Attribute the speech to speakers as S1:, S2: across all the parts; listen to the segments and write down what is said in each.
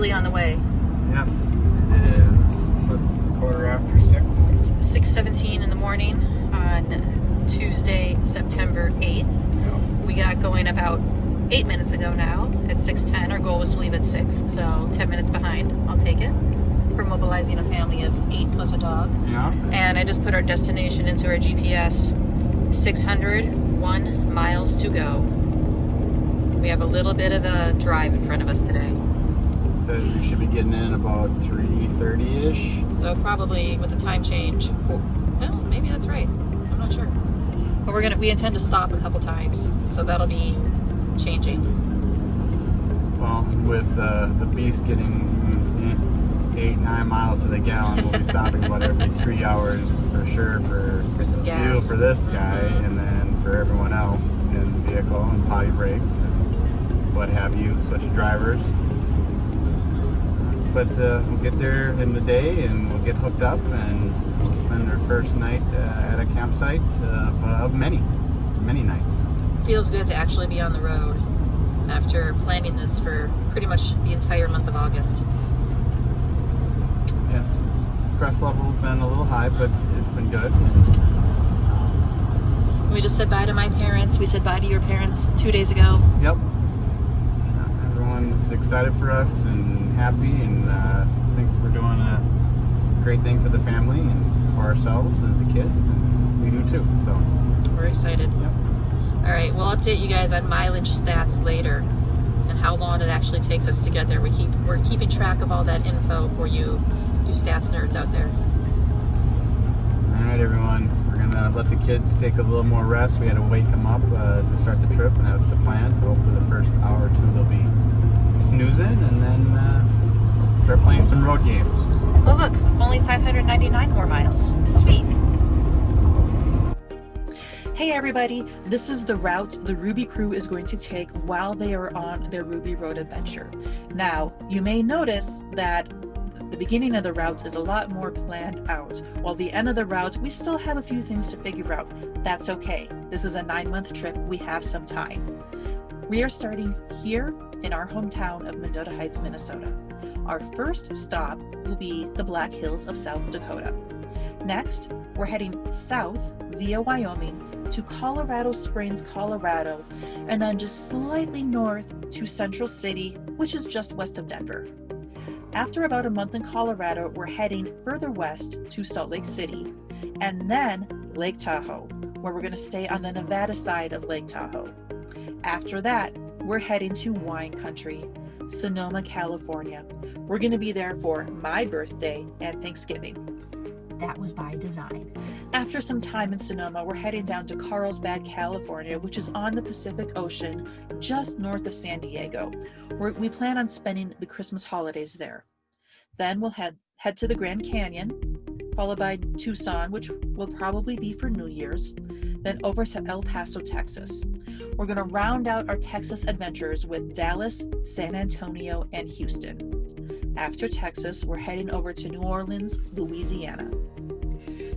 S1: officially on the way.
S2: Yes, it is a quarter after 6.
S1: It's 6:17 in the morning on Tuesday, September 8th.
S2: Yep.
S1: We got going about 8 minutes ago now at 6:10. Our goal was to leave at 6, so 10 minutes behind. I'll take it. For mobilizing a family of 8 plus a dog.
S2: Yeah.
S1: And I just put our destination into our GPS. 601 miles to go. We have a little bit of a drive in front of us today.
S2: Says we should be getting in about 3:30-ish.
S1: So probably with the time change, well, maybe that's right. I'm not sure. But we intend to stop a couple times, so that'll be changing.
S2: Well, with the beast getting 8-9 miles to the gallon, we'll be stopping about every 3 hours for sure for
S1: some gas.
S2: Fuel for this guy, and then for everyone else in the vehicle, and potty breaks and what have you, switch drivers. But we'll get there in the day and we'll get hooked up and we'll spend our first night at a campsite of many nights.
S1: Feels good to actually be on the road after planning this for pretty much the entire month of August.
S2: Yes, stress level's been a little high, but it's been good.
S1: We just said bye to my parents. We said bye to your parents 2 days ago.
S2: Yep. Everyone's excited for us and happy, and thinks we're doing a great thing for the family and for ourselves and the kids, and we do too. So
S1: we're excited.
S2: Yep.
S1: All right, we'll update you guys on mileage stats later and how long it actually takes us to get there. We're keeping track of all that info for you stats nerds out there.
S2: All right, everyone. We're gonna let the kids take a little more rest. We had to wake them up to start the trip, and that's the plan. So hopefully the first hour or two they'll be snoozing, and then start playing some road games.
S1: Oh look, only 599 more miles. Sweet. Hey everybody, this is the route the Ruby crew is going to take while they are on their Ruby Road adventure. Now, you may notice that the beginning of the route is a lot more planned out, while the end of the route, we still have a few things to figure out. That's okay. This is a 9-month trip. We have some time. We are starting here in our hometown of Mendota Heights, Minnesota. Our first stop will be the Black Hills of South Dakota. Next, we're heading south via Wyoming to Colorado Springs, Colorado, and then just slightly north to Central City, which is just west of Denver. After about a month in Colorado, we're heading further west to Salt Lake City, and then Lake Tahoe, where we're going to stay on the Nevada side of Lake Tahoe. After that, we're heading to wine country, Sonoma, California. We're going to be there for my birthday and Thanksgiving. That was by design. After some time in Sonoma, we're heading down to Carlsbad, California, which is on the Pacific Ocean, just north of San Diego. We plan on spending the Christmas holidays there. Then we'll head to the Grand Canyon, followed by Tucson, which will probably be for New Year's, then over to El Paso, Texas. We're going to round out our Texas adventures with Dallas, San Antonio, and Houston. After Texas, we're heading over to New Orleans, Louisiana.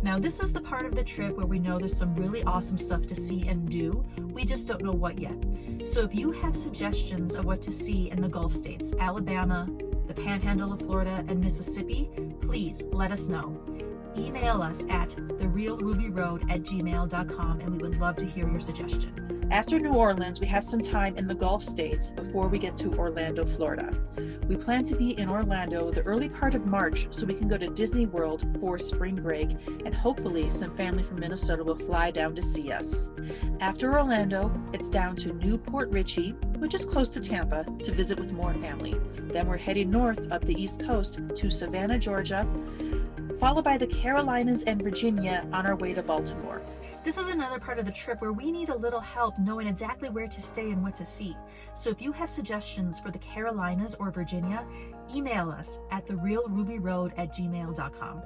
S1: Now, this is the part of the trip where we know there's some really awesome stuff to see and do. We just don't know what yet. So if you have suggestions of what to see in the Gulf states, Alabama, the Panhandle of Florida, and Mississippi, please let us know. Email us at therealrubyroad@gmail.com, and we would love to hear your suggestion. After New Orleans, we have some time in the Gulf states before we get to Orlando, Florida. We plan to be in Orlando the early part of March so we can go to Disney World for spring break, and hopefully some family from Minnesota will fly down to see us. After Orlando, it's down to Newport Richey, which is close to Tampa, to visit with more family. Then we're heading north up the East Coast to Savannah, Georgia, followed by the Carolinas and Virginia on our way to Baltimore. This is another part of the trip where we need a little help knowing exactly where to stay and what to see. So if you have suggestions for the Carolinas or Virginia, email us at therealrubyroad@gmail.com.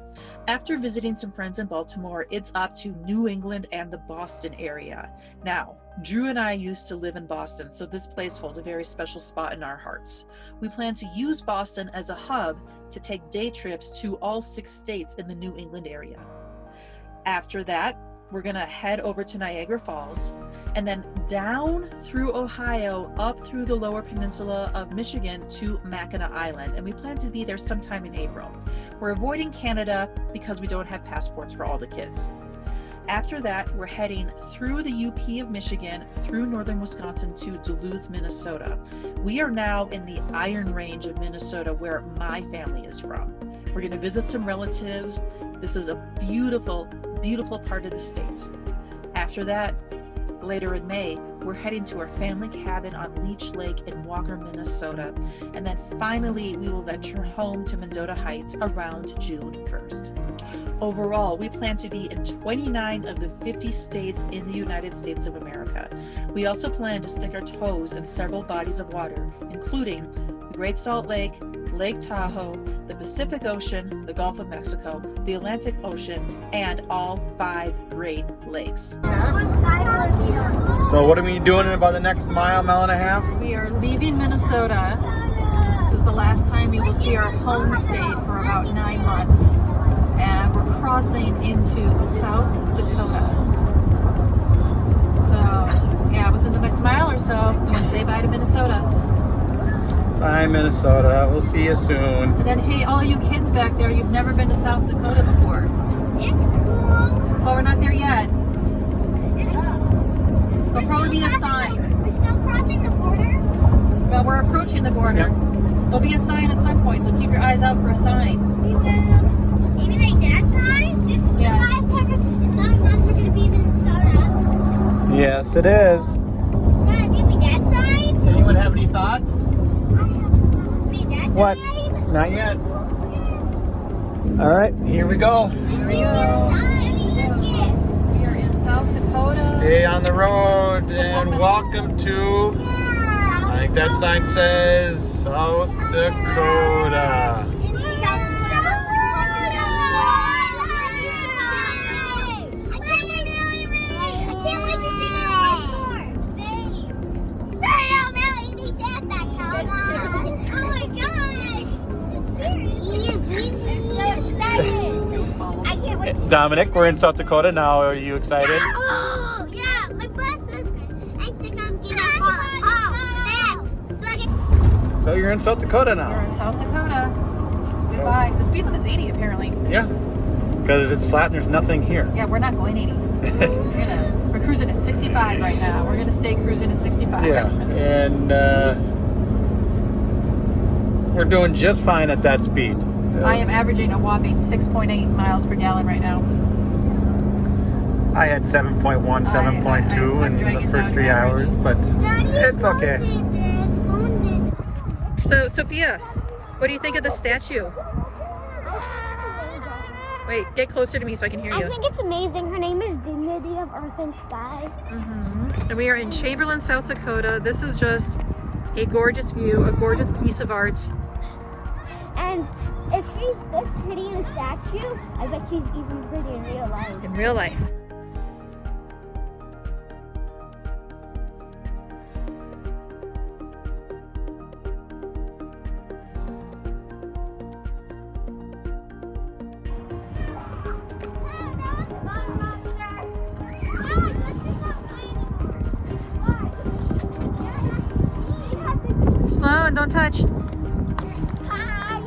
S1: After visiting some friends in Baltimore, it's up to New England and the Boston area. Now, Drew and I used to live in Boston, so this place holds a very special spot in our hearts. We plan to use Boston as a hub to take day trips to all 6 states in the New England area. After that, we're gonna head over to Niagara Falls, and then down through Ohio, up through the lower peninsula of Michigan to Mackinac Island. And we plan to be there sometime in April. We're avoiding Canada because we don't have passports for all the kids. After that, we're heading through the UP of Michigan, through northern Wisconsin to Duluth, Minnesota. We are now in the Iron Range of Minnesota, where my family is from. We're going to visit some relatives. This is a beautiful, beautiful part of the state. After that, later in May, we're heading to our family cabin on Leech Lake in Walker, Minnesota. And then finally, we will venture home to Mendota Heights around June 1st. Overall, we plan to be in 29 of the 50 states in the United States of America. We also plan to stick our toes in several bodies of water, including the Great Salt Lake, Lake Tahoe, the Pacific Ocean, the Gulf of Mexico, the Atlantic Ocean, and all 5 Great Lakes.
S2: So what are we doing in about the next mile and a half?
S1: We are leaving Minnesota. This is the last time we will see our home state for about 9 months. And we're crossing into South Dakota. So, yeah, within the next mile or so, we want to say bye to Minnesota.
S2: Bye, Minnesota. We'll see you soon.
S1: And then, hey, all you kids back there, you've never been to South Dakota before.
S3: It's cool.
S1: Well, we're not there yet. There'll probably be a sign.
S3: We're still crossing the border?
S1: Well, we're approaching the border.
S2: Yep.
S1: There'll be a sign at some point, so keep your eyes out for a sign.
S3: We will. Maybe like that time? This is the last time in 9 months we're going to be in Minnesota.
S2: Yes, it is.
S3: Dad, maybe that time?
S2: Anyone have any thoughts?
S3: Maybe that
S2: What?
S3: time?
S2: Not yet. All right, here we go.
S1: Here we
S3: We see the
S1: go.
S3: sign. Look it.
S1: We are in South Dakota.
S2: Stay on the road and welcome to, I think that sign says South Dakota. Dominic, we're in South Dakota now. Are you excited?
S3: Oh, yeah. My bus was, I think I'm going to call it. So I can...
S2: So you're in South Dakota
S1: We're
S2: now.
S1: in South Dakota. Goodbye. The speed limit's 80 apparently.
S2: Yeah, because it's flat and there's nothing here.
S1: Yeah, we're not going 80. We're cruising at 65 right now. We're gonna stay cruising at 65.
S2: Yeah, and we're doing just fine at that speed.
S1: I am averaging a whopping 6.8 miles per gallon right now.
S2: I had 7.1, 7.2
S1: I'm
S2: in
S1: dragging
S2: the first
S1: down
S2: 3 hours,
S1: average.
S2: but it's okay.
S1: So, Sophia, what do you think of the statue? Wait, get closer to me so I can hear you.
S3: I think it's amazing. Her name is Dignity of Earth and Sky.
S1: And we are in Chamberlain, South Dakota. This is just a gorgeous view, a gorgeous piece of art.
S3: And if she's this pretty in a statue, I bet she's even pretty in real life.
S1: In real life. Slow and don't touch.
S3: Hi.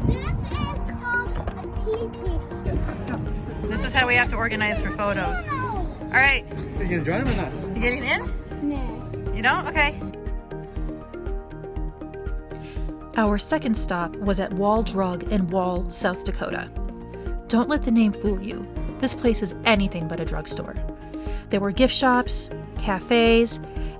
S3: This is called a teepee.
S1: This is how we have to organize for photos. All right,
S2: Are you going to join him or not?
S1: you getting in?
S3: No.
S1: You don't? Okay. Our second stop was at Wall Drug in Wall, South Dakota. Don't let the name fool you. This place is anything but a drugstore. There were gift shops, cafes,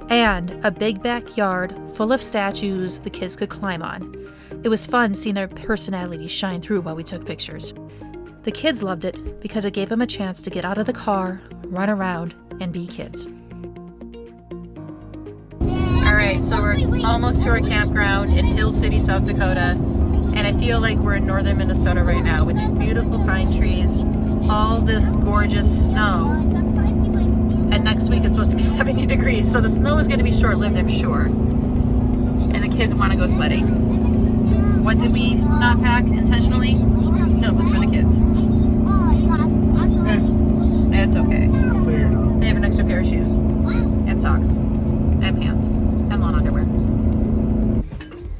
S1: and a big backyard full of statues the kids could climb on. It was fun seeing their personalities shine through while we took pictures. The kids loved it because it gave them a chance to get out of the car, run around, and be kids. Alright, so we're almost to our campground in Hill City, South Dakota, and I feel like we're in northern Minnesota right now with these beautiful pine trees, all this gorgeous snow, and next week it's supposed to be 70 degrees, so the snow is going to be short-lived, I'm sure, and the kids want to go sledding. What did we not pack intentionally? Snow was for the kids. It's okay.
S2: I'll figure it out.
S1: They have an extra pair of shoes and socks and pants and lawn underwear.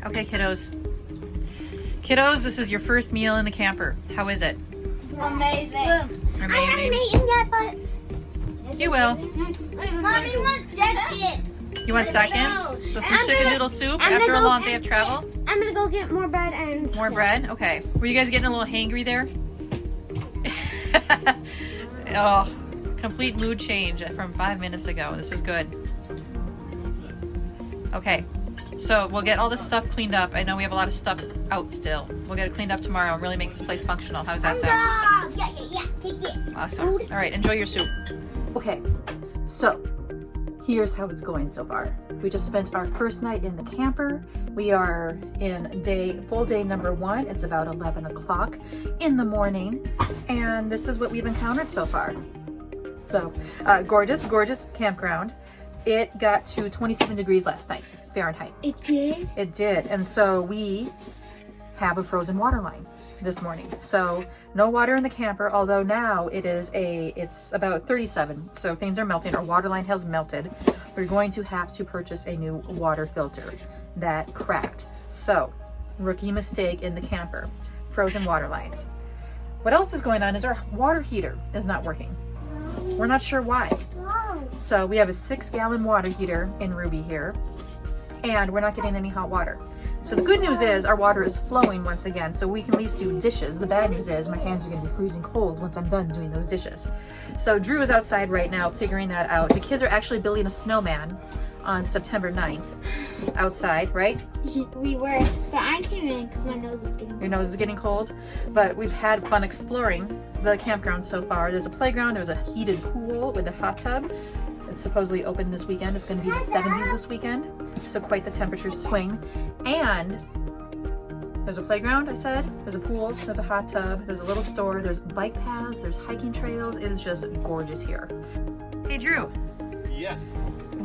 S1: Okay, kiddos. Kiddos, this is your first meal in the camper. How is it?
S3: Amazing. I haven't
S1: Amazing.
S3: eaten yet, but
S1: You will.
S3: Mommy wants seconds.
S1: You want seconds? So some
S3: I'm
S1: chicken
S3: gonna-
S1: noodle soup
S3: I'm gonna
S1: after a
S3: go
S1: long day of travel?
S3: I'm gonna go get more bread and
S1: More bread? Okay. Were you guys getting a little hangry there? Oh, complete mood change from 5 minutes ago. This is good. Okay. So we'll get all this stuff cleaned up. I know we have a lot of stuff out still. We'll get it cleaned up tomorrow and really make this place functional. How does that sound?
S3: Yeah. Take this.
S1: Awesome. All right, enjoy your soup. Okay, so here's how it's going so far. We just spent our first night in the camper. We are in full day number 1. It's about 11 o'clock in the morning, and this is what we've encountered so far. So, gorgeous campground. It got to 27 degrees last night, Fahrenheit.
S3: It did?
S1: It did, and so we have a frozen water line this morning. So no water in the camper, although now it's about 37, so things are melting. Our water line has melted. We're going to have to purchase a new water filter that cracked. So rookie mistake in the camper, frozen water lines. What else is going on is our water heater is not working. We're not sure why. So we have a 6-gallon water heater in Ruby here, and we're not getting any hot water. So the good news is our water is flowing once again, so we can at least do dishes. The bad news is my hands are going to be freezing cold once I'm done doing those dishes. So Drew is outside right now figuring that out. The kids are actually building a snowman on September 9th outside, right?
S3: We were, but I came in because my nose was getting
S1: Your nose is getting cold, but we've had fun exploring the campground so far. There's a playground, there's a heated pool with a hot tub. It's supposedly open this weekend. It's going to be the 70s this weekend, so quite the temperature swing. And there's a playground, I said, there's a pool, there's a hot tub, there's a little store, there's bike paths, there's hiking trails. It is just gorgeous here. Hey Drew,
S2: Yes.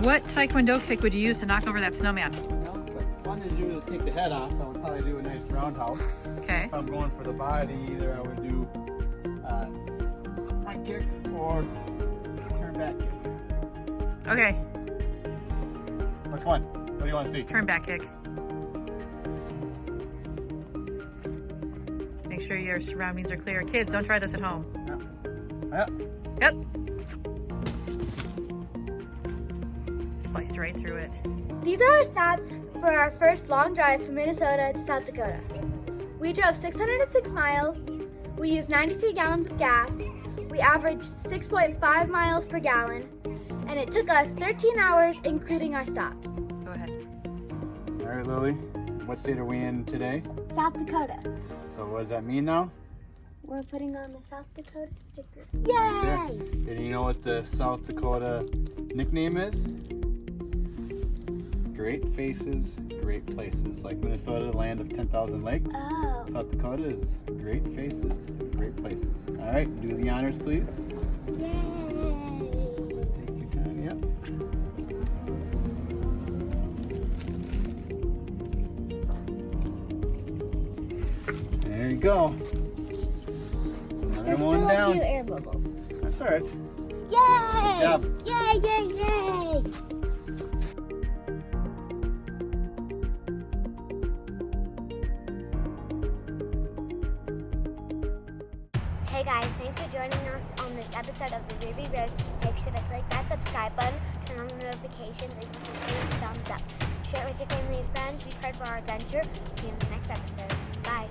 S1: what taekwondo kick would you use to knock over that snowman?
S2: Well, if I wanted to do take the head off, I would probably do a nice roundhouse.
S1: Okay.
S2: If I'm going for the body, either I would do front kick or turn back kick.
S1: Okay,
S2: Which one? What do you want to see?
S1: turn back kick. Make sure your surroundings are clear. Kids, don't try this at home. Yep. Sliced right through it.
S4: These are our stats for our first long drive from Minnesota to South Dakota. We drove 606 miles, we used 93 gallons of gas, we averaged 6.5 miles per gallon, and it took us 13 hours including our stops.
S1: Go ahead.
S2: All right, Lily. What state are we in today?
S4: South Dakota.
S2: So what does that mean now?
S4: We're putting on the South Dakota sticker.
S2: Right
S4: Yay!
S2: there. And you know what the South Dakota nickname is? Great faces, great places. Like Minnesota, the land of 10,000 lakes.
S4: Oh.
S2: South Dakota is great faces, great places. All right, do the honors, please.
S4: Yay!
S2: Take your time, yep. There you go. Another
S4: There's
S2: one
S4: still a
S2: down.
S4: few air bubbles.
S2: That's all right.
S4: Yay!
S2: Good job.
S4: Yay! Hey guys, thanks for joining us on this episode of the Ruby Road. Make sure to click that subscribe button, turn on the notifications, and give us a thumbs up. Share it with your family and friends. Be part of our adventure. See you in the next episode. Bye.